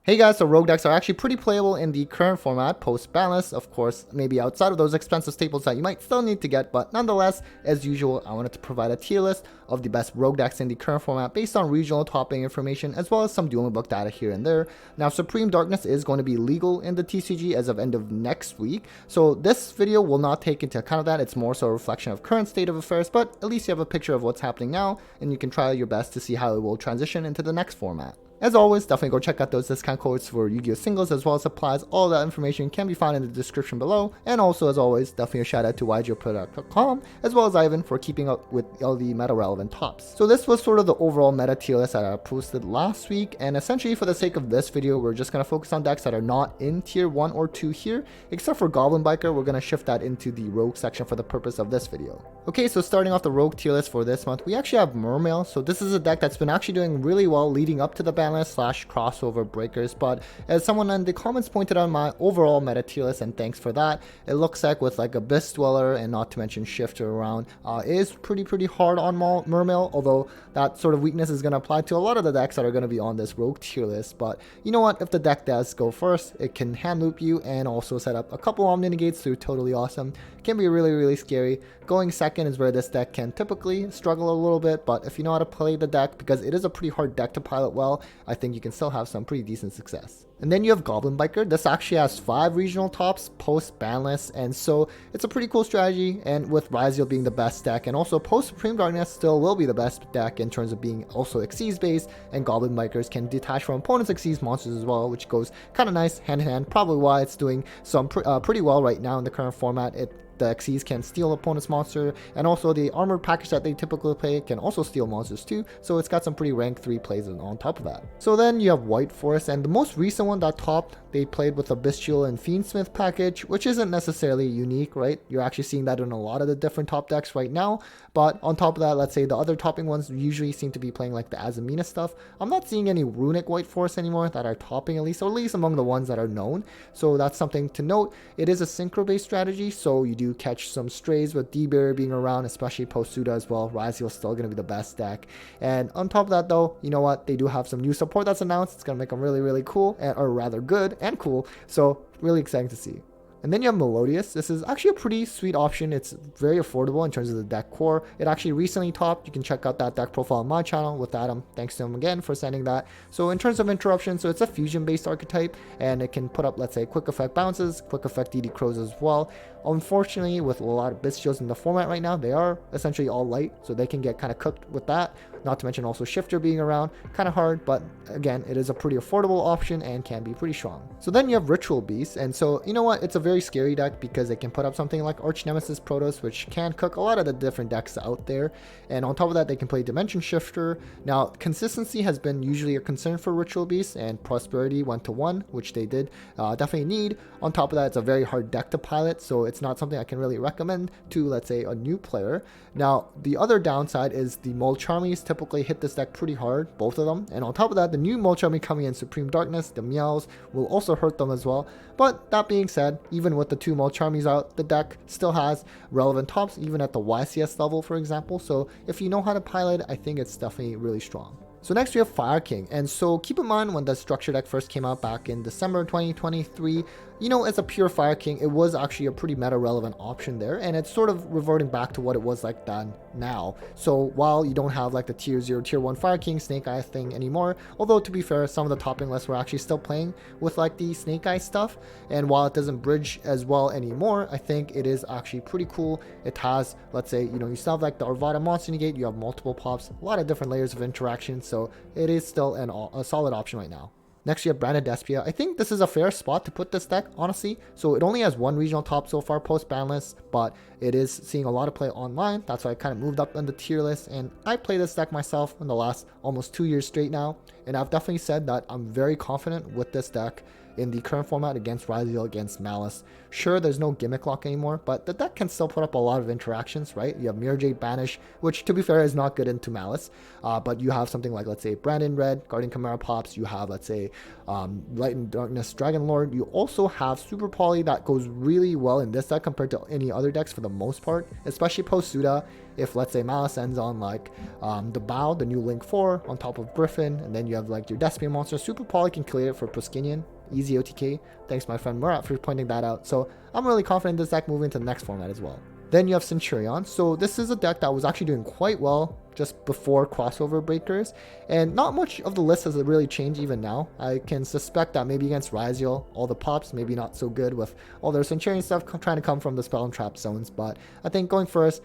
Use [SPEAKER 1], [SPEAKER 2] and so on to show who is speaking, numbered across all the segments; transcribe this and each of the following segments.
[SPEAKER 1] Hey guys, so rogue decks are actually pretty playable in the current format post-balance, of course, maybe outside of those expensive staples that you might still need to get, but nonetheless, as usual, I wanted to provide a tier list of the best rogue decks in the current format based on regional topping information as well as some Dueling Book data here and there. Now, Supreme Darkness is going to be legal in the TCG as of end of next week, so this video will not take into account of that. It's more so a reflection of current state of affairs, but at least you have a picture of what's happening now, and you can try your best to see how it will transition into the next format. As always, definitely go check out those discount codes for Yu-Gi-Oh! Singles as well as supplies. All that information can be found in the description below. And also, as always, definitely a shout out to YGOProduct.com as well as Ivan for keeping up with all the meta relevant tops. So this was sort of the overall meta tier list that I posted last week. And essentially, for the sake of this video, we're just going to focus on decks that are not in tier 1 or 2 here. Except for Goblin Biker, we're going to shift that into the Rogue section for the purpose of this video. Okay, so starting off the Rogue tier list for this month, we actually have Mermail. So this is a deck that's been actually doing really well leading up to the ban list / crossover breakers, but as someone in the comments pointed out my overall meta tier list, and thanks for that, it looks like with like Abyss Dweller and not to mention Shifter around, is pretty hard on Mermail, although that sort of weakness is going to apply to a lot of the decks that are going to be on this Rogue tier list. But you know what, if the deck does go first, it can hand loop you and also set up a couple Omni Negates through totally awesome. Can be really scary. Going second is where this deck can typically struggle a little bit, but if you know how to play the deck, because it is a pretty hard deck to pilot well, I think you can still have some pretty decent success. And then you have Goblin Biker. This actually has 5 regional tops post ban list, and so it's a pretty cool strategy. And with Ryzeal being the best deck, and also post Supreme Darkness still will be the best deck in terms of being also Xyz based, and Goblin Bikers can detach from opponents' Xyz monsters as well, which goes kind of nice hand in hand. Probably why it's doing some pretty well right now in the current format. The Xyz can steal opponent's monster, and also the armored package that they typically play can also steal monsters too, so it's got some pretty rank 3 plays on top of that. So then you have White Forest, and the most recent one that topped, they played with a Bestial and Fiendsmith package, which isn't necessarily unique, right? You're actually seeing that in a lot of the different top decks right now, but on top of that, let's say the other topping ones usually seem to be playing like the Azamina stuff. I'm not seeing any Runic White Forest anymore that are topping, at least, or at least among the ones that are known, so that's something to note. It is a synchro based strategy, so you do catch some strays with D-Barrier being around, especially post Suda as well. Ryzeal is still going to be the best deck. And on top of that though, you know what, they do have some new support that's announced. It's going to make them really cool, or rather good and cool, so really exciting to see. And then you have Melodious. This is actually a pretty sweet option. It's very affordable in terms of the deck core. It actually recently topped. You can check out that deck profile on my channel with Adam. Thanks to him again for sending that. So in terms of interruption, so it's a fusion based archetype, and it can put up, let's say, quick effect bounces, quick effect DD Crows as well. Unfortunately, with a lot of Bestials in the format right now, they are essentially all light, so they can get kind of cooked with that. Not to mention also Shifter being around, kind of hard, but again, it is a pretty affordable option and can be pretty strong. So then you have Ritual Beast, and so you know what, it's a very scary deck because it can put up something like Arch Nemesis Protoss, which can cook a lot of the different decks out there. And on top of that, they can play Dimension Shifter. Now, consistency has been usually a concern for Ritual Beast, and Prosperity 1-1, which they did definitely need. On top of that, it's a very hard deck to pilot, so it's not something I can really recommend to, let's say, a new player. Now, the other downside is the Molcharmies typically hit this deck pretty hard, both of them. And on top of that, the new Molcharmy coming in Supreme Darkness, the Meows, will also hurt them as well. But that being said, even with the 2 Molcharmies out, the deck still has relevant tops, even at the YCS level, for example. So if you know how to pilot, I think it's definitely really strong. So next we have Fire King, and so keep in mind when the structure deck first came out back in December 2023, you know, as a pure Fire King, it was actually a pretty meta relevant option there, and it's sort of reverting back to what it was like then now. So while you don't have like the tier 0, tier 1 Fire King Snake Eye thing anymore, although to be fair, some of the topping lists were actually still playing with like the Snake Eye stuff, and while it doesn't bridge as well anymore, I think it is actually pretty cool. It has, let's say, you know, you still have like the Arvada Monster Negate, you have multiple pops, a lot of different layers of interaction, so it is still a solid option right now. Next, you have Branded Despia. I think this is a fair spot to put this deck, honestly. So it only has 1 regional top so far post ban list, but it is seeing a lot of play online. That's why I kind of moved up on the tier list, and I play this deck myself in the last almost 2 years straight now, and I've definitely said that I'm very confident with this deck. in the current format against Ryzeal, against Malice. Sure, there's no gimmick lock anymore, but the deck can still put up a lot of interactions, right? You have Mirror Jade Banish, which to be fair is not good into Malice, but you have something like, let's say, Brandon Red, Guardian Chimera pops, you have, let's say, Light and Darkness Dragon Lord. You also have Super Poly that goes really well in this deck compared to any other decks for the most part, especially post Suda. If, let's say, Malice ends on like the Bow, the new Link 4 on top of Griffin, and then you have like your Despia monster, Super Poly can clear it for Puskinian. Easy OTK. Thanks my friend Murat for pointing that out. So I'm really confident this deck moving to the next format as well. Then you have Centurion. So this is a deck that was actually doing quite well just before crossover breakers, and not much of the list has really changed even now. I can suspect that maybe against Ryzeal, all the pops maybe not so good with all their Centurion stuff trying to come from the spell and trap zones, but I think going first,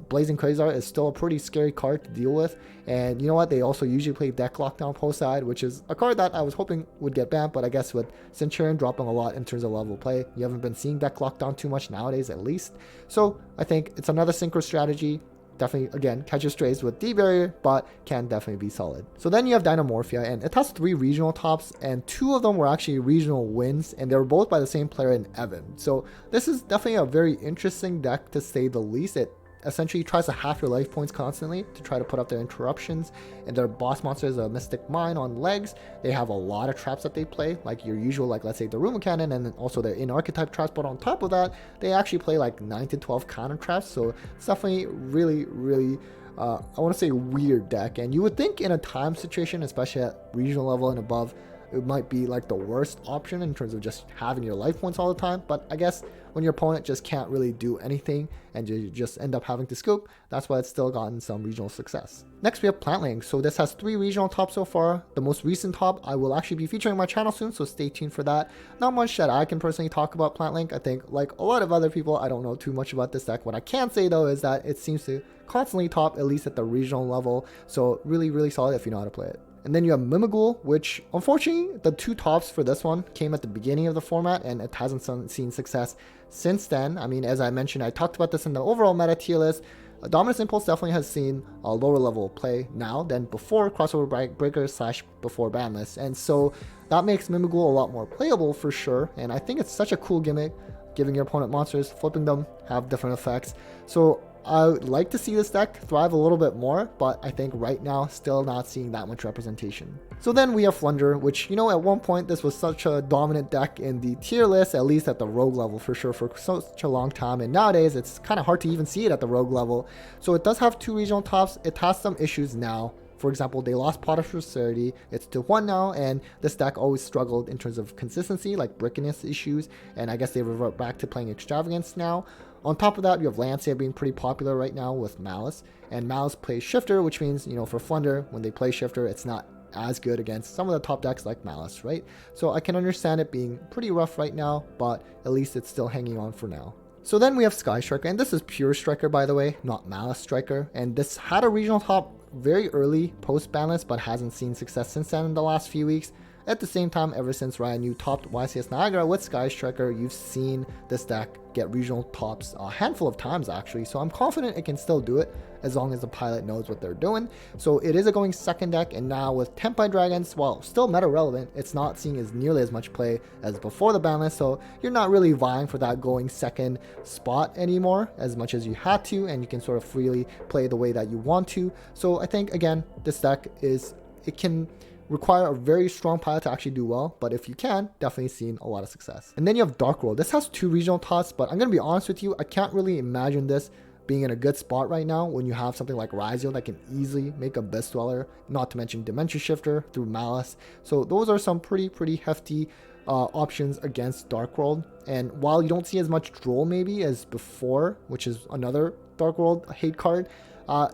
[SPEAKER 1] Blazing Quasar is still a pretty scary card to deal with, and you know what, they also usually play deck lockdown post side, which is a card that I was hoping would get banned, but I guess with Centurion dropping a lot in terms of level play, you haven't been seeing deck lockdown too much nowadays at least. So I think it's another synchro strategy. Definitely, again, catches strays with D barrier, but can definitely be solid. So then you have Dynamorphia, and it has 3 regional tops, and 2 of them were actually regional wins, and they were both by the same player in Evan. So this is definitely a very interesting deck to say the least. It essentially tries to half your life points constantly to try to put up their interruptions, and their boss monster is a Mystic Mine on legs. They have a lot of traps that they play, like your usual, like let's say the Rumor Cannon, and then also their in-archetype traps, but on top of that, they actually play like 9 to 12 counter traps, so it's definitely really, really I want to say weird deck, and you would think in a time situation, especially at regional level and above, it might be like the worst option in terms of just having your life points all the time, but I guess when your opponent just can't really do anything and you just end up having to scoop, that's why it's still gotten some regional success. Next we have Plantling. So this has 3 regional tops so far. The most recent top I will actually be featuring on my channel soon, so stay tuned for that. Not much that I can personally talk about Plantling. I think like a lot of other people, I don't know too much about this deck. What I can say though is that it seems to constantly top at least at the regional level, so really, really solid if you know how to play it. And then you have Mimighoul, which unfortunately the 2 tops for this one came at the beginning of the format, and it hasn't seen success since then. I mean, as I mentioned, I talked about this in the overall meta tier list. Dominance Impulse definitely has seen a lower level of play now than before crossover breakers / before banlist, and so that makes Mimighoul a lot more playable for sure. And I think it's such a cool gimmick, giving your opponent monsters, flipping them, have different effects. So I would like to see this deck thrive a little bit more, but I think right now still not seeing that much representation. So then we have Flunder, which, you know, at one point this was such a dominant deck in the tier list, at least at the rogue level for sure, for such a long time, and nowadays it's kind of hard to even see it at the rogue level. So it does have 2 regional tops. It has some issues now. For example, they lost Pot of Prosperity, it's to 1 now, and this deck always struggled in terms of consistency, like brickiness issues, and I guess they revert back to playing Extravagance now. On top of that, you have Lancia being pretty popular right now with Malice, and Malice plays Shifter, which means, you know, for Flunder, when they play Shifter, it's not as good against some of the top decks like Malice, right? So I can understand it being pretty rough right now, but at least it's still hanging on for now. So then we have Sky Striker, and this is pure Striker, by the way, not Malice Striker, and this had a regional top very early post banlist, but hasn't seen success since then in the last few weeks. At the same time, ever since Ryan Yu topped YCS Niagara with Sky Striker, you've seen this deck get regional tops a handful of times actually, so I'm confident it can still do it as long as the pilot knows what they're doing. So it is a going second deck, and now with Tempai Dragons, while still meta relevant, it's not seeing as nearly as much play as before the ban list, so you're not really vying for that going second spot anymore as much as you had to, and you can sort of freely play the way that you want to. So I think again, this deck it can require a very strong pilot to actually do well, but if you can, definitely seen a lot of success. And then you have Dark World. This has 2 regional tops, but I'm going to be honest with you, I can't really imagine this being in a good spot right now when you have something like Ryzeal that can easily make Abyss Dweller, not to mention Dimension Shifter through Malice. So those are some pretty hefty options against Dark World. And while you don't see as much Droll maybe as before, which is another Dark World hate card,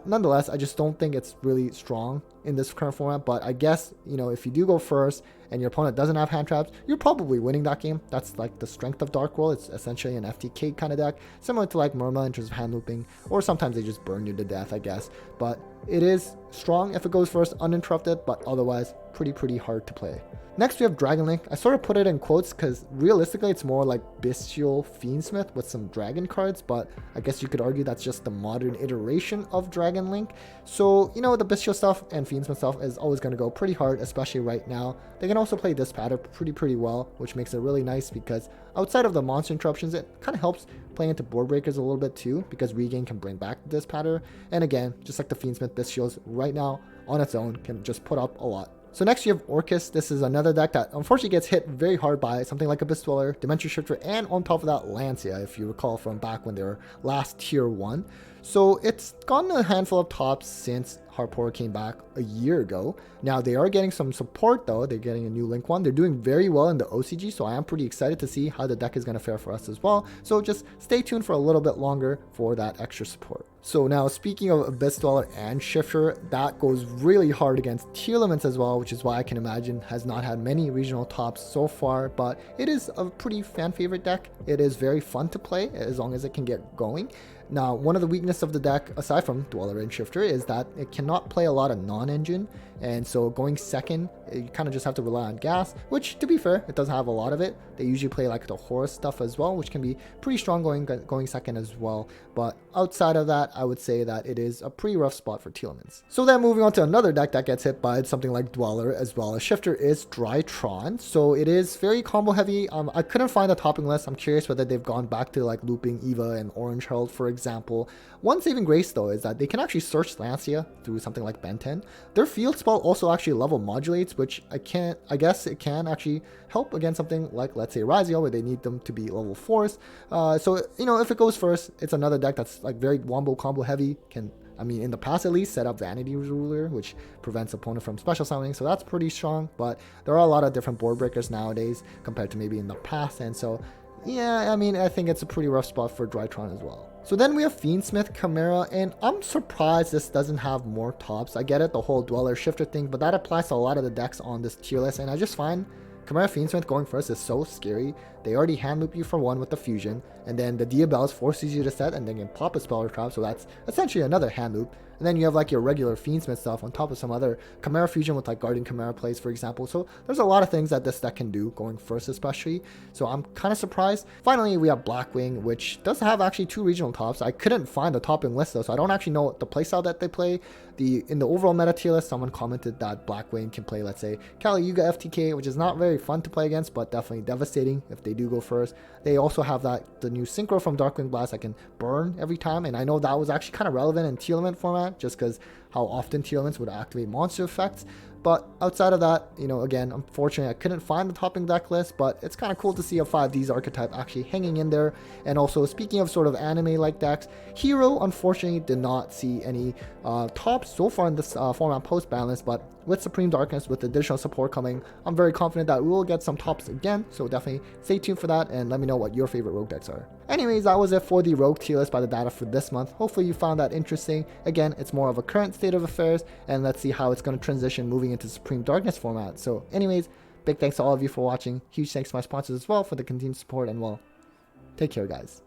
[SPEAKER 1] nonetheless, I just don't think it's really strong in this current format. But I guess, you know, if you do go first and your opponent doesn't have hand traps, you're probably winning that game. That's like the strength of Dark World. It's essentially an FTK kind of deck, similar to like Mermail in terms of hand looping, or sometimes they just burn you to death, I guess. But it is strong if it goes first uninterrupted, but otherwise pretty hard to play. Next we have Dragon Link. I sort of put it in quotes because realistically it's more like Bestial Fiendsmith with some dragon cards, but I guess you could argue that's just the modern iteration of Dragon Link. So, you know, the Bestial stuff and Fiends myself is always going to go pretty hard, especially right now. They can also play this pattern pretty well, which makes it really nice because outside of the monster interruptions, it kind of helps playing into board breakers a little bit too, because regain can bring back this pattern. And again, just like the Fiendsmith, this shields right now on its own can just put up a lot. So next you have Orcus. This is another deck that unfortunately gets hit very hard by something like Abyss Dweller, Dimension Shifter, and on top of that Lancia, if you recall from back when they were last tier 1. So it's gotten a handful of tops since Harpora came back a year ago. Now they are getting some support though. They're getting a new Link one. They're doing very well in the OCG, so I am pretty excited to see how the deck is going to fare for us as well. So just stay tuned for a little bit longer for that extra support. So now speaking of Abyss Dweller and Shifter, that goes really hard against Tearlaments as well, which is why I can imagine has not had many regional tops so far, but it is a pretty fan favorite deck. It is very fun to play as long as it can get going. Now, one of the weaknesses of the deck, aside from Dweller and Shifter, is that it cannot play a lot of non-engine, and so going second, you kind of just have to rely on gas, which, to be fair, it doesn't have a lot of it. They usually play like the Horus stuff as well, which can be pretty strong going second as well, but outside of that, I would say that it is a pretty rough spot for Tearlaments. So then moving on to another deck that gets hit by something like Dweller as well as Shifter is Drytron. So it is very combo heavy. I couldn't find a topping list. I'm curious whether they've gone back to like looping Eva and Orange Herald, for example. One saving grace though is that they can actually search Lancia through something like Ben 10. Their field spell also actually level modulates, which I guess it can actually help against something like, let's say, Razio, where they need them to be level 4s. So, you know, if it goes first, it's another deck that's like very wombo combo heavy, can, I mean, in the past at least, set up Vanity Ruler, which prevents opponent from special summoning, so that's pretty strong. But there are a lot of different board breakers nowadays compared to maybe in the past, and so yeah, I mean, I think it's a pretty rough spot for Drytron as well. So then we have Fiendsmith Chimera, and I'm surprised this doesn't have more tops. I get it, the whole Dweller Shifter thing, but that applies to a lot of the decks on this tier list, and I just find Chimera Fiendsmith going first is so scary. They already hand loop you for one with the fusion, and then the Diabellus forces you to set and then can pop a Speller Trap, so that's essentially another hand loop. And then you have like your regular Fiendsmith stuff on top of some other Chimera fusion with like Guardian Chimera plays, for example. So there's a lot of things that this deck can do going first especially. So I'm kind of surprised. Finally, we have Blackwing, which does have actually 2 regional tops. I couldn't find the topping list though, so I don't actually know the playstyle that they play. In the overall meta tier list, someone commented that Blackwing can play, let's say, Kali Yuga FTK, which is not very fun to play against, but definitely devastating if they do go first. They also have the new Synchro from Darkwing Blast that can burn every time, and I know that was actually kind of relevant in Tearlament format, just because how often Tearlaments would activate monster effects. But outside of that, you know, again, unfortunately, I couldn't find the topping deck list, but it's kind of cool to see a 5Ds archetype actually hanging in there. And also, speaking of sort of anime-like decks, Hero, unfortunately, did not see any tops so far in this format post-ban list, but with Supreme Darkness, with additional support coming, I'm very confident that we will get some tops again, so definitely stay tuned for that, and let me know what your favorite rogue decks are. Anyways, that was it for the rogue tier list by the data for this month. Hopefully you found that interesting. Again, it's more of a current state of affairs, and let's see how it's going to transition moving into Supreme Darkness format. So anyways, big thanks to all of you for watching. Huge thanks to my sponsors as well for the continued support, and well, take care guys.